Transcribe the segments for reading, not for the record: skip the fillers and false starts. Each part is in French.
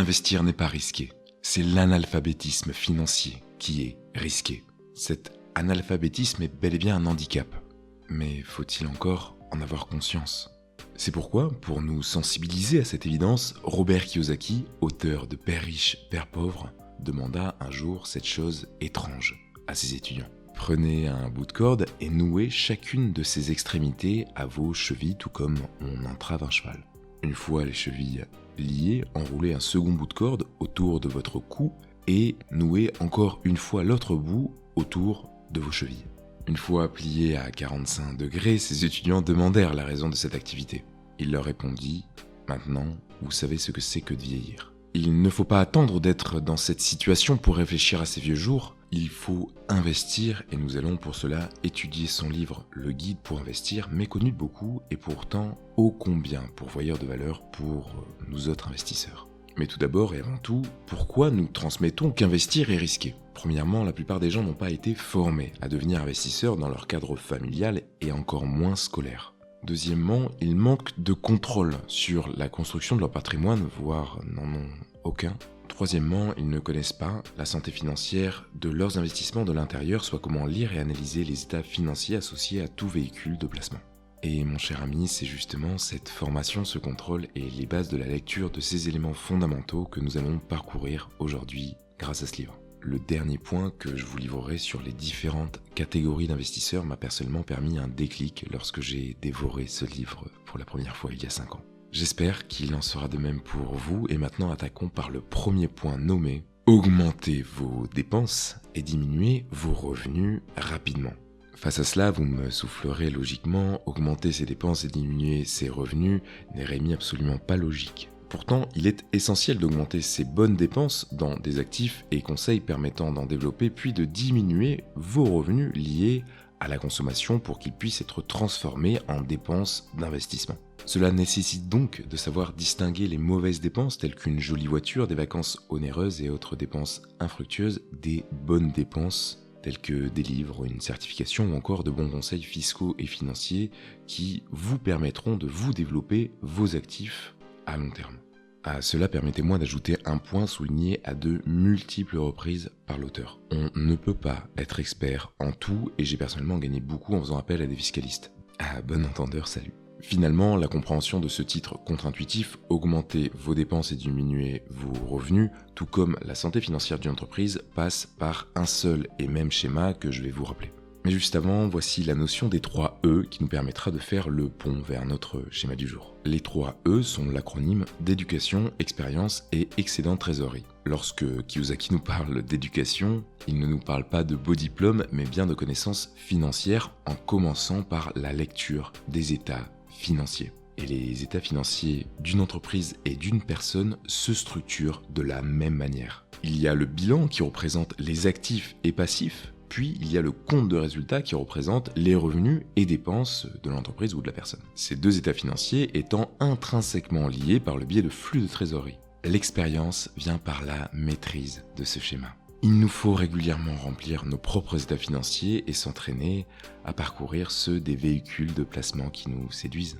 Investir n'est pas risqué. C'est l'analphabétisme financier qui est risqué. Cet analphabétisme est bel et bien un handicap. Mais faut-il encore en avoir conscience ? C'est pourquoi, pour nous sensibiliser à cette évidence, Robert Kiyosaki, auteur de Père riche, Père pauvre, demanda un jour cette chose étrange à ses étudiants. Prenez un bout de corde et nouez chacune de ses extrémités à vos chevilles, tout comme on entrave un cheval. Une fois les chevilles liées, enroulez un second bout de corde autour de votre cou et nouez encore une fois l'autre bout autour de vos chevilles. Une fois pliés à 45 degrés, ses étudiants demandèrent la raison de cette activité. Il leur répondit « Maintenant, vous savez ce que c'est que de vieillir. Il ne faut pas attendre d'être dans cette situation pour réfléchir à ses vieux jours. Il faut investir et nous allons pour cela étudier son livre « Le guide pour investir », méconnu de beaucoup et pourtant ô combien pourvoyeur de valeur pour nous autres investisseurs. Mais tout d'abord et avant tout, pourquoi nous transmettons qu'investir est risqué ? Premièrement, la plupart des gens n'ont pas été formés à devenir investisseurs dans leur cadre familial et encore moins scolaire. Deuxièmement, ils manquent de contrôle sur la construction de leur patrimoine, voire n'en ont aucun. Troisièmement, ils ne connaissent pas la santé financière de leurs investissements de l'intérieur, soit comment lire et analyser les états financiers associés à tout véhicule de placement. Et mon cher ami, c'est justement cette formation, ce contrôle et les bases de la lecture de ces éléments fondamentaux que nous allons parcourir aujourd'hui grâce à ce livre. Le dernier point que je vous livrerai sur les différentes catégories d'investisseurs m'a personnellement permis un déclic lorsque j'ai dévoré ce livre pour la première fois il y a 5 ans. J'espère qu'il en sera de même pour vous et maintenant attaquons par le premier point nommé « Augmentez vos dépenses et diminuez vos revenus rapidement ». Face à cela, vous me soufflerez logiquement, augmenter ses dépenses et diminuer ses revenus n'est Rémi absolument pas logique. Pourtant, il est essentiel d'augmenter ses bonnes dépenses dans des actifs et conseils permettant d'en développer, puis de diminuer vos revenus liés à la consommation pour qu'ils puissent être transformés en dépenses d'investissement. Cela nécessite donc de savoir distinguer les mauvaises dépenses telles qu'une jolie voiture, des vacances onéreuses et autres dépenses infructueuses des bonnes dépenses tels que des livres, une certification ou encore de bons conseils fiscaux et financiers qui vous permettront de vous développer vos actifs à long terme. À cela, permettez-moi d'ajouter un point souligné à de multiples reprises par l'auteur. On ne peut pas être expert en tout et j'ai personnellement gagné beaucoup en faisant appel à des fiscalistes. À bon entendeur, salut. Finalement, la compréhension de ce titre contre-intuitif, augmenter vos dépenses et diminuer vos revenus, tout comme la santé financière d'une entreprise, passe par un seul et même schéma que je vais vous rappeler. Mais juste avant, voici la notion des 3 E qui nous permettra de faire le pont vers notre schéma du jour. Les 3 E sont l'acronyme d'éducation, expérience et excédent de trésorerie. Lorsque Kiyosaki nous parle d'éducation, il ne nous parle pas de beaux diplômes, mais bien de connaissances financières en commençant par la lecture des états financiers. Et les états financiers d'une entreprise et d'une personne se structurent de la même manière. Il y a le bilan qui représente les actifs et passifs, puis il y a le compte de résultat qui représente les revenus et dépenses de l'entreprise ou de la personne. Ces deux états financiers étant intrinsèquement liés par le biais de flux de trésorerie. L'expérience vient par la maîtrise de ce schéma. Il nous faut régulièrement remplir nos propres états financiers et s'entraîner à parcourir ceux des véhicules de placement qui nous séduisent.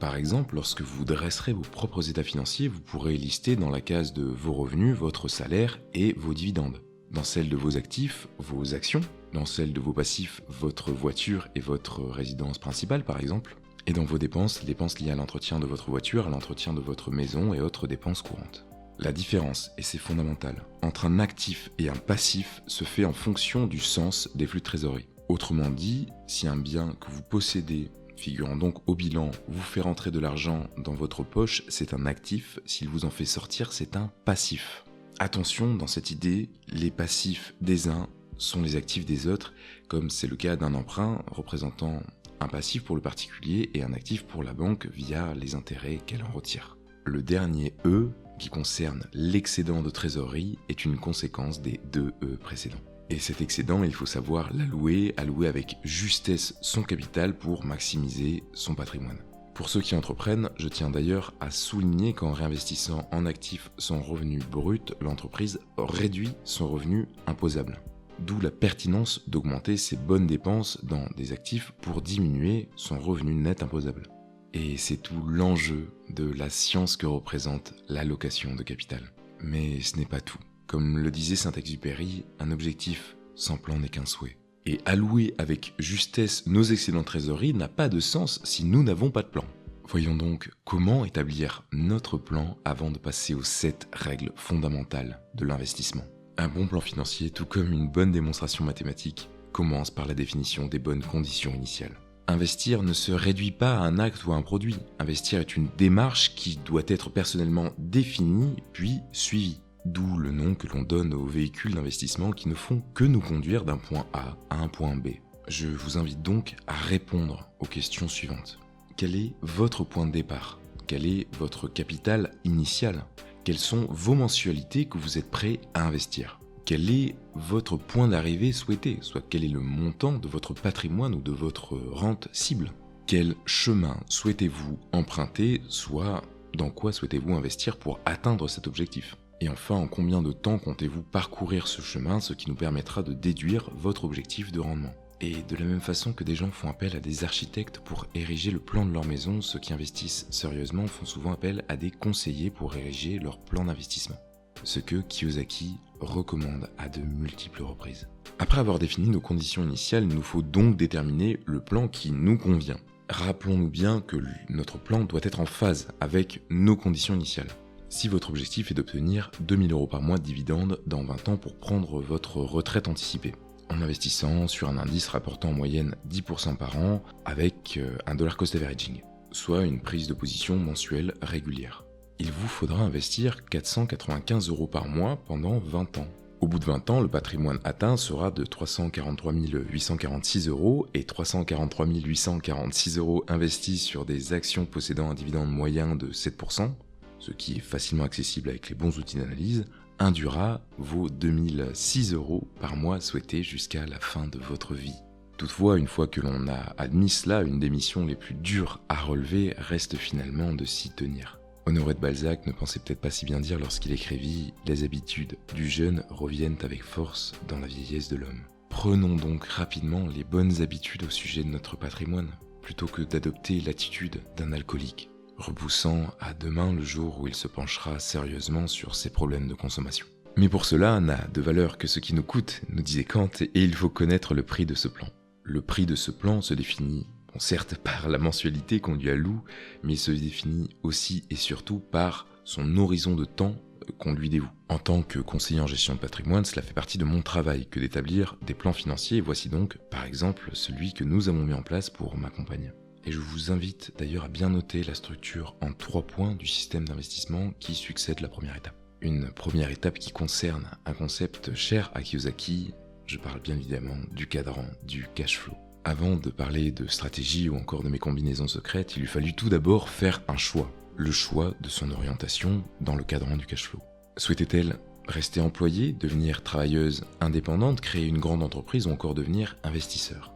Par exemple, lorsque vous dresserez vos propres états financiers, vous pourrez lister dans la case de vos revenus, votre salaire et vos dividendes. Dans celle de vos actifs, vos actions. Dans celle de vos passifs, votre voiture et votre résidence principale par exemple. Et dans vos dépenses, les dépenses liées à l'entretien de votre voiture, à l'entretien de votre maison et autres dépenses courantes. La différence, et c'est fondamental, entre un actif et un passif se fait en fonction du sens des flux de trésorerie. Autrement dit, si un bien que vous possédez, figurant donc au bilan, vous fait rentrer de l'argent dans votre poche, c'est un actif, s'il vous en fait sortir, c'est un passif. Attention, dans cette idée, les passifs des uns sont les actifs des autres, comme c'est le cas d'un emprunt représentant un passif pour le particulier et un actif pour la banque via les intérêts qu'elle en retire. Le dernier E, qui concerne l'excédent de trésorerie, est une conséquence des 2 E précédents. Et cet excédent, il faut savoir allouer avec justesse son capital pour maximiser son patrimoine. Pour ceux qui entreprennent, je tiens d'ailleurs à souligner qu'en réinvestissant en actifs son revenu brut, l'entreprise réduit son revenu imposable. D'où la pertinence d'augmenter ses bonnes dépenses dans des actifs pour diminuer son revenu net imposable. Et c'est tout l'enjeu de la science que représente l'allocation de capital. Mais ce n'est pas tout. Comme le disait Saint-Exupéry, un objectif sans plan n'est qu'un souhait. Et allouer avec justesse nos excédents de trésorerie n'a pas de sens si nous n'avons pas de plan. Voyons donc comment établir notre plan avant de passer aux 7 règles fondamentales de l'investissement. Un bon plan financier, tout comme une bonne démonstration mathématique, commence par la définition des bonnes conditions initiales. Investir ne se réduit pas à un acte ou à un produit. Investir est une démarche qui doit être personnellement définie puis suivie. D'où le nom que l'on donne aux véhicules d'investissement qui ne font que nous conduire d'un point A à un point B. Je vous invite donc à répondre aux questions suivantes. Quel est votre point de départ ? Quel est votre capital initial ? Quelles sont vos mensualités que vous êtes prêt à investir ? Quel est votre point d'arrivée souhaité ? Soit quel est le montant de votre patrimoine ou de votre rente cible ? Quel chemin souhaitez-vous emprunter ? Soit dans quoi souhaitez-vous investir pour atteindre cet objectif ? Et enfin, en combien de temps comptez-vous parcourir ce chemin, ce qui nous permettra de déduire votre objectif de rendement ? Et de la même façon que des gens font appel à des architectes pour ériger le plan de leur maison, ceux qui investissent sérieusement font souvent appel à des conseillers pour ériger leur plan d'investissement. Ce que Kiyosaki recommande à de multiples reprises. Après avoir défini nos conditions initiales, il nous faut donc déterminer le plan qui nous convient. Rappelons-nous bien que notre plan doit être en phase avec nos conditions initiales. Si votre objectif est d'obtenir 2 000 € par mois de dividendes dans 20 ans pour prendre votre retraite anticipée, en investissant sur un indice rapportant en moyenne 10% par an avec un dollar cost averaging, soit une prise de position mensuelle régulière. Il vous faudra investir 495 € par mois pendant 20 ans. Au bout de 20 ans, le patrimoine atteint sera de 343 846 € et 343 846 € investis sur des actions possédant un dividende moyen de 7%, ce qui est facilement accessible avec les bons outils d'analyse, induira vos 2006 € par mois souhaités jusqu'à la fin de votre vie. Toutefois, une fois que l'on a admis cela, une des missions les plus dures à relever reste finalement de s'y tenir. Honoré de Balzac ne pensait peut-être pas si bien dire lorsqu'il écrivit « Les habitudes du jeune reviennent avec force dans la vieillesse de l'homme ». Prenons donc rapidement les bonnes habitudes au sujet de notre patrimoine, plutôt que d'adopter l'attitude d'un alcoolique, repoussant à demain le jour où il se penchera sérieusement sur ses problèmes de consommation. Mais pour cela n'a de valeur que ce qui nous coûte, nous disait Kant, et il faut connaître le prix de ce plan. Le prix de ce plan se définit certes par la mensualité qu'on lui alloue, mais il se définit aussi et surtout par son horizon de temps qu'on lui dévoue. En tant que conseiller en gestion de patrimoine, cela fait partie de mon travail que d'établir des plans financiers, et voici donc, par exemple, celui que nous avons mis en place pour m'accompagner. Et je vous invite d'ailleurs à bien noter la structure en 3 points du système d'investissement qui succède la première étape. Une première étape qui concerne un concept cher à Kiyosaki, je parle bien évidemment du cadran du cash flow. Avant de parler de stratégie ou encore de mes combinaisons secrètes, il lui fallut tout d'abord faire un choix. Le choix de son orientation dans le cadran du cash flow. Souhaitait-elle rester employée, devenir travailleuse indépendante, créer une grande entreprise ou encore devenir investisseur ?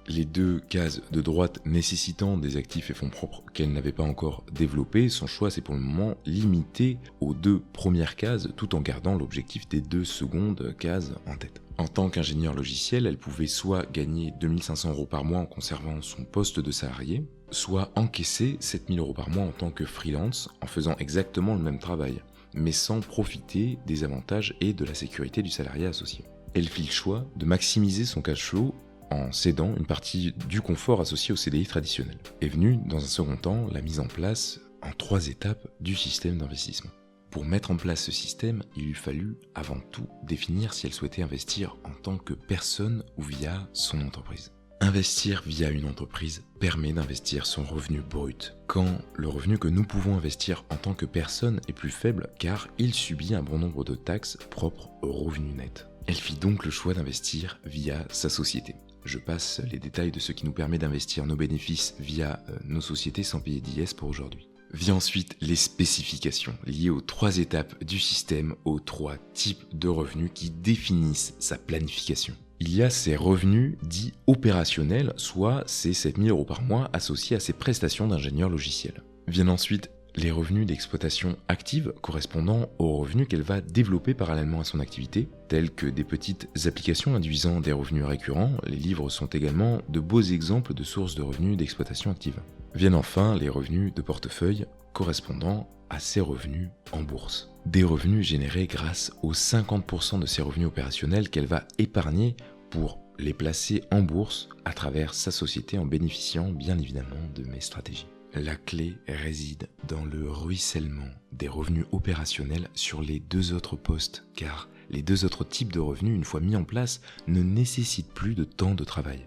Les 2 cases de droite nécessitant des actifs et fonds propres qu'elle n'avait pas encore développés, son choix s'est pour le moment limité aux 2 premières cases tout en gardant l'objectif des 2 secondes cases en tête. En tant qu'ingénieur logiciel, elle pouvait soit gagner 2 500 € par mois en conservant son poste de salarié, soit encaisser 7 000 € par mois en tant que freelance en faisant exactement le même travail, mais sans profiter des avantages et de la sécurité du salarié associé. Elle fit le choix de maximiser son cash flow en cédant une partie du confort associé au CDI traditionnel. Est venue, dans un second temps, la mise en place en 3 étapes du système d'investissement. Pour mettre en place ce système, il lui fallut avant tout définir si elle souhaitait investir en tant que personne ou via son entreprise. Investir via une entreprise permet d'investir son revenu brut, quand le revenu que nous pouvons investir en tant que personne est plus faible car il subit un bon nombre de taxes propres au revenu net. Elle fit donc le choix d'investir via sa société. Je passe les détails de ce qui nous permet d'investir nos bénéfices via nos sociétés sans payer d'IS pour aujourd'hui. Vient ensuite les spécifications liées aux 3 étapes du système, aux 3 types de revenus qui définissent sa planification. Il y a ces revenus dits opérationnels, soit ces 7 000 € par mois associés à ses prestations d'ingénieur logiciel. Viennent ensuite les revenus d'exploitation active correspondant aux revenus qu'elle va développer parallèlement à son activité, tels que des petites applications induisant des revenus récurrents. Les livres sont également de beaux exemples de sources de revenus d'exploitation active. Viennent enfin les revenus de portefeuille correspondant à ses revenus en bourse. Des revenus générés grâce aux 50% de ses revenus opérationnels qu'elle va épargner pour les placer en bourse à travers sa société en bénéficiant bien évidemment de mes stratégies. La clé réside dans le ruissellement des revenus opérationnels sur les deux autres postes, car les deux autres types de revenus, une fois mis en place, ne nécessitent plus de temps de travail.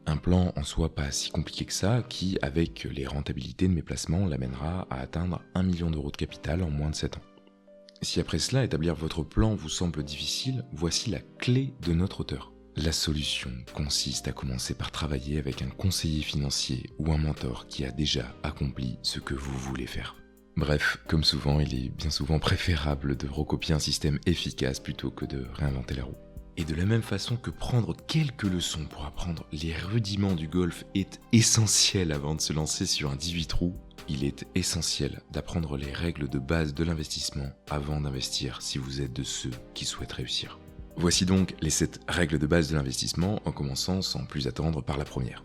Un plan en soi pas si compliqué que ça, qui, avec les rentabilités de mes placements, l'amènera à atteindre 1 million d'euros de capital en moins de 7 ans. Si après cela, établir votre plan vous semble difficile, voici la clé de notre auteur. La solution consiste à commencer par travailler avec un conseiller financier ou un mentor qui a déjà accompli ce que vous voulez faire. Bref, comme souvent, il est bien souvent préférable de recopier un système efficace plutôt que de réinventer la roue. Et de la même façon que prendre quelques leçons pour apprendre les rudiments du golf est essentiel avant de se lancer sur un 18 trous, il est essentiel d'apprendre les règles de base de l'investissement avant d'investir si vous êtes de ceux qui souhaitent réussir. Voici donc les 7 règles de base de l'investissement, en commençant sans plus attendre par la première.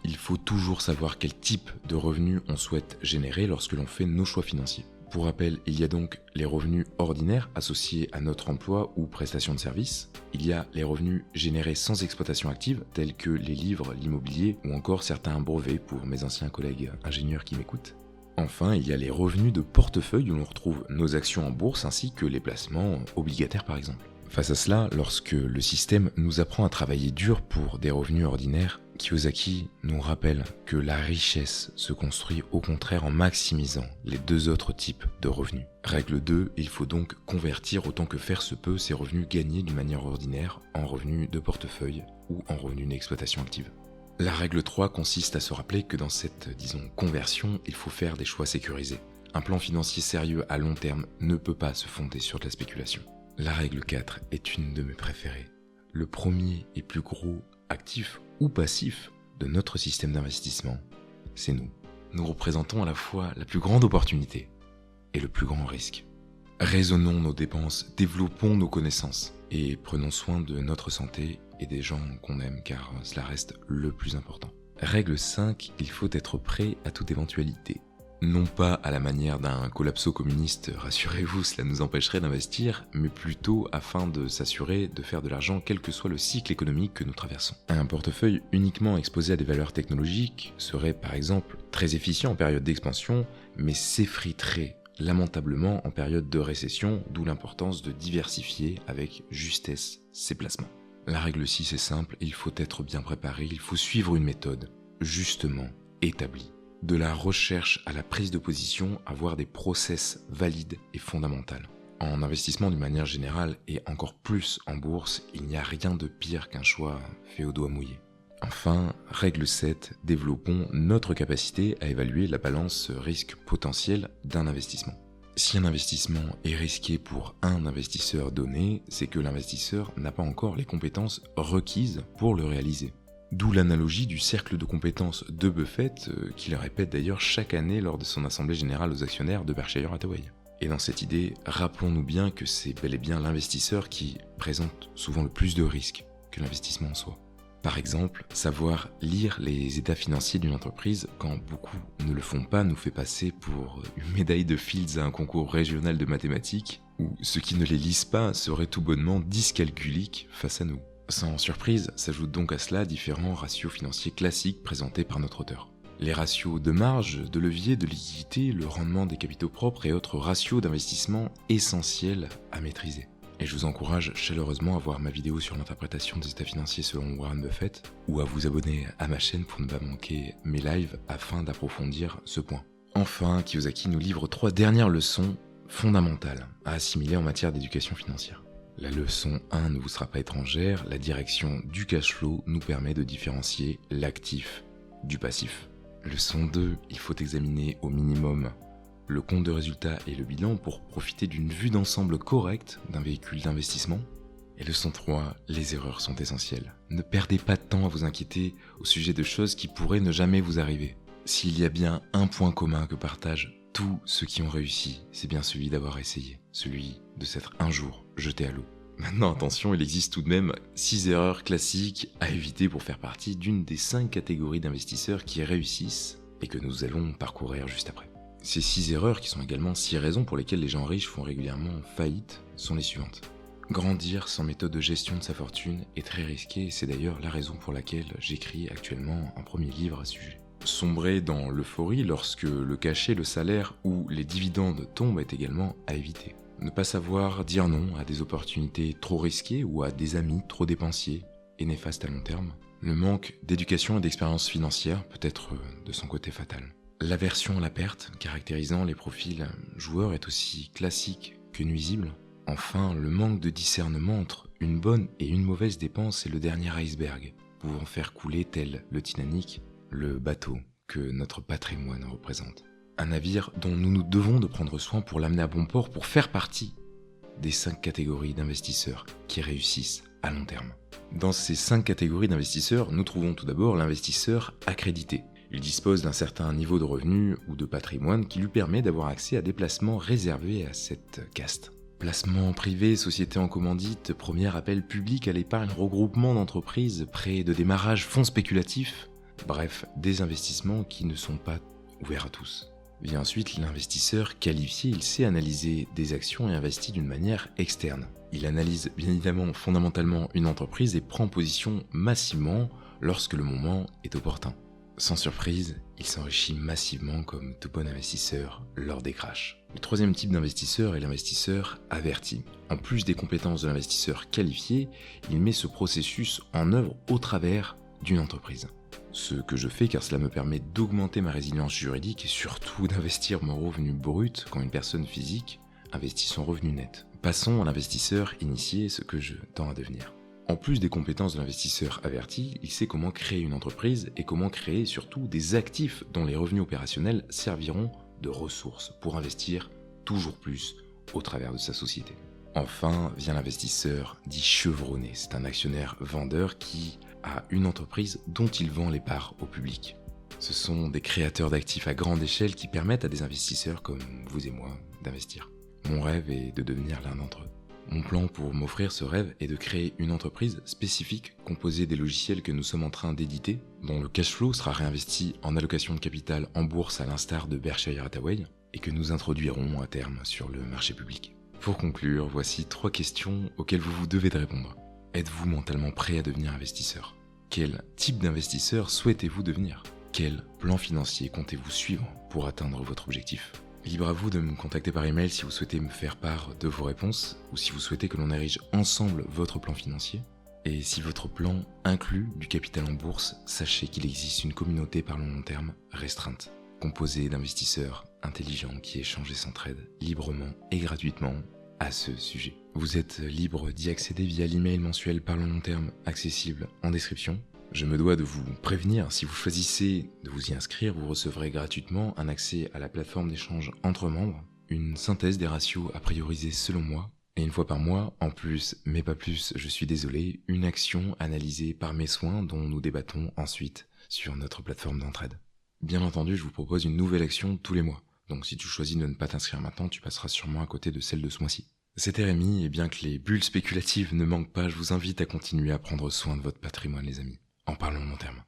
Il faut toujours savoir quel type de revenus on souhaite générer lorsque l'on fait nos choix financiers. Pour rappel, il y a donc les revenus ordinaires associés à notre emploi ou prestation de service. Il y a les revenus générés sans exploitation active, tels que les livres, l'immobilier ou encore certains brevets pour mes anciens collègues ingénieurs qui m'écoutent. Enfin, il y a les revenus de portefeuille où l'on retrouve nos actions en bourse ainsi que les placements obligataires par exemple. Face à cela, lorsque le système nous apprend à travailler dur pour des revenus ordinaires, Kiyosaki nous rappelle que la richesse se construit au contraire en maximisant les deux autres types de revenus. Règle 2, il faut donc convertir autant que faire se peut ces revenus gagnés d'une manière ordinaire en revenus de portefeuille ou en revenus d'exploitation active. La règle 3 consiste à se rappeler que dans cette, conversion, il faut faire des choix sécurisés. Un plan financier sérieux à long terme ne peut pas se fonder sur de la spéculation. La règle 4 est une de mes préférées. Le premier et plus gros actif ou passif de notre système d'investissement, c'est nous. Nous représentons à la fois la plus grande opportunité et le plus grand risque. Raisonnons nos dépenses, développons nos connaissances et prenons soin de notre santé et des gens qu'on aime car cela reste le plus important. Règle 5, il faut être prêt à toute éventualité. Non pas à la manière d'un collapso communiste, rassurez-vous, cela nous empêcherait d'investir, mais plutôt afin de s'assurer de faire de l'argent quel que soit le cycle économique que nous traversons. Un portefeuille uniquement exposé à des valeurs technologiques serait par exemple très efficient en période d'expansion, mais s'effriterait lamentablement en période de récession, d'où l'importance de diversifier avec justesse ses placements. La règle 6 est simple, il faut être bien préparé, il faut suivre une méthode justement établie. De la recherche à la prise de position, avoir des process valides et fondamentaux. En investissement d'une manière générale et encore plus en bourse, il n'y a rien de pire qu'un choix fait au doigt mouillé. Enfin, règle 7, développons notre capacité à évaluer la balance risque potentiel d'un investissement. Si un investissement est risqué pour un investisseur donné, c'est que l'investisseur n'a pas encore les compétences requises pour le réaliser. D'où l'analogie du cercle de compétences de Buffett, qu'il répète d'ailleurs chaque année lors de son assemblée générale aux actionnaires de Berkshire Hathaway. Et dans cette idée, rappelons-nous bien que c'est bel et bien l'investisseur qui présente souvent le plus de risques que l'investissement en soi. Par exemple, savoir lire les états financiers d'une entreprise quand beaucoup ne le font pas nous fait passer pour une médaille de Fields à un concours régional de mathématiques, où ceux qui ne les lisent pas seraient tout bonnement dyscalculiques face à nous. Sans surprise, s'ajoutent donc à cela différents ratios financiers classiques présentés par notre auteur. Les ratios de marge, de levier, de liquidité, le rendement des capitaux propres et autres ratios d'investissement essentiels à maîtriser. Et je vous encourage chaleureusement à voir ma vidéo sur l'interprétation des états financiers selon Warren Buffett ou à vous abonner à ma chaîne pour ne pas manquer mes lives afin d'approfondir ce point. Enfin, Kiyosaki nous livre 3 dernières leçons fondamentales à assimiler en matière d'éducation financière. La leçon 1 ne vous sera pas étrangère, la direction du cash flow nous permet de différencier l'actif du passif. Leçon 2, il faut examiner au minimum le compte de résultat et le bilan pour profiter d'une vue d'ensemble correcte d'un véhicule d'investissement. Et leçon 3, les erreurs sont essentielles. Ne perdez pas de temps à vous inquiéter au sujet de choses qui pourraient ne jamais vous arriver. S'il y a bien un point commun que partagent tous ceux qui ont réussi, c'est bien celui d'avoir essayé, celui de s'être un jour jeté à l'eau. Maintenant attention, il existe tout de même 6 erreurs classiques à éviter pour faire partie d'une des 5 catégories d'investisseurs qui réussissent et que nous allons parcourir juste après. Ces 6 erreurs, qui sont également 6 raisons pour lesquelles les gens riches font régulièrement faillite, sont les suivantes. Grandir sans méthode de gestion de sa fortune est très risqué et c'est d'ailleurs la raison pour laquelle j'écris actuellement un premier livre à ce sujet. Sombrer dans l'euphorie lorsque le cachet, le salaire ou les dividendes tombent est également à éviter. Ne pas savoir dire non à des opportunités trop risquées ou à des amis trop dépensiers et néfastes à long terme. Le manque d'éducation et d'expérience financière peut être de son côté fatal. L'aversion à la perte, caractérisant les profils joueurs, est aussi classique que nuisible. Enfin, le manque de discernement entre une bonne et une mauvaise dépense est le dernier iceberg, pouvant faire couler, tel le Titanic, le bateau que notre patrimoine représente. Un navire dont nous nous devons de prendre soin pour l'amener à bon port, pour faire partie des 5 catégories d'investisseurs qui réussissent à long terme. Dans ces 5 catégories d'investisseurs, nous trouvons tout d'abord l'investisseur accrédité. Il dispose d'un certain niveau de revenus ou de patrimoine qui lui permet d'avoir accès à des placements réservés à cette caste. Placements privés, sociétés en commandite, premier appel public à l'épargne, regroupement d'entreprises, prêts de démarrage, fonds spéculatifs, bref, des investissements qui ne sont pas ouverts à tous. Vient ensuite l'investisseur qualifié, il sait analyser des actions et investit d'une manière externe. Il analyse bien évidemment fondamentalement une entreprise et prend position massivement lorsque le moment est opportun. Sans surprise, il s'enrichit massivement comme tout bon investisseur lors des crashs. Le troisième type d'investisseur est l'investisseur averti. En plus des compétences de l'investisseur qualifié, il met ce processus en œuvre au travers d'une entreprise. Ce que je fais car cela me permet d'augmenter ma résilience juridique et surtout d'investir mon revenu brut quand une personne physique investit son revenu net. Passons à l'investisseur initié, ce que je tends à devenir. En plus des compétences de l'investisseur averti, il sait comment créer une entreprise et comment créer surtout des actifs dont les revenus opérationnels serviront de ressources pour investir toujours plus au travers de sa société. Enfin vient l'investisseur dit chevronné, c'est un actionnaire vendeur qui a une entreprise dont il vend les parts au public. Ce sont des créateurs d'actifs à grande échelle qui permettent à des investisseurs comme vous et moi d'investir. Mon rêve est de devenir l'un d'entre eux. Mon plan pour m'offrir ce rêve est de créer une entreprise spécifique composée des logiciels que nous sommes en train d'éditer, dont le cash flow sera réinvesti en allocation de capital en bourse à l'instar de Berkshire Hathaway, et que nous introduirons à terme sur le marché public. Pour conclure, voici 3 questions auxquelles vous devez de répondre. Êtes-vous mentalement prêt à devenir investisseur ? Quel type d'investisseur souhaitez-vous devenir ? Quel plan financier comptez-vous suivre pour atteindre votre objectif ? Libre à vous de me contacter par email si vous souhaitez me faire part de vos réponses ou si vous souhaitez que l'on érige ensemble votre plan financier. Et si votre plan inclut du capital en bourse, sachez qu'il existe une communauté par le long terme restreinte, composée d'investisseurs intelligents qui échangent et s'entraident librement et gratuitement à ce sujet. Vous êtes libre d'y accéder via l'email mensuel par le long terme accessible en description. Je me dois de vous prévenir, si vous choisissez de vous y inscrire, vous recevrez gratuitement un accès à la plateforme d'échange entre membres, une synthèse des ratios à prioriser selon moi, et une fois par mois, en plus, mais pas plus, je suis désolé, une action analysée par mes soins dont nous débattons ensuite sur notre plateforme d'entraide. Bien entendu, je vous propose une nouvelle action tous les mois, donc si tu choisis de ne pas t'inscrire maintenant, tu passeras sûrement à côté de celle de ce mois-ci. C'était Rémi, et bien que les bulles spéculatives ne manquent pas, je vous invite à continuer à prendre soin de votre patrimoine les amis. En parlant long terme.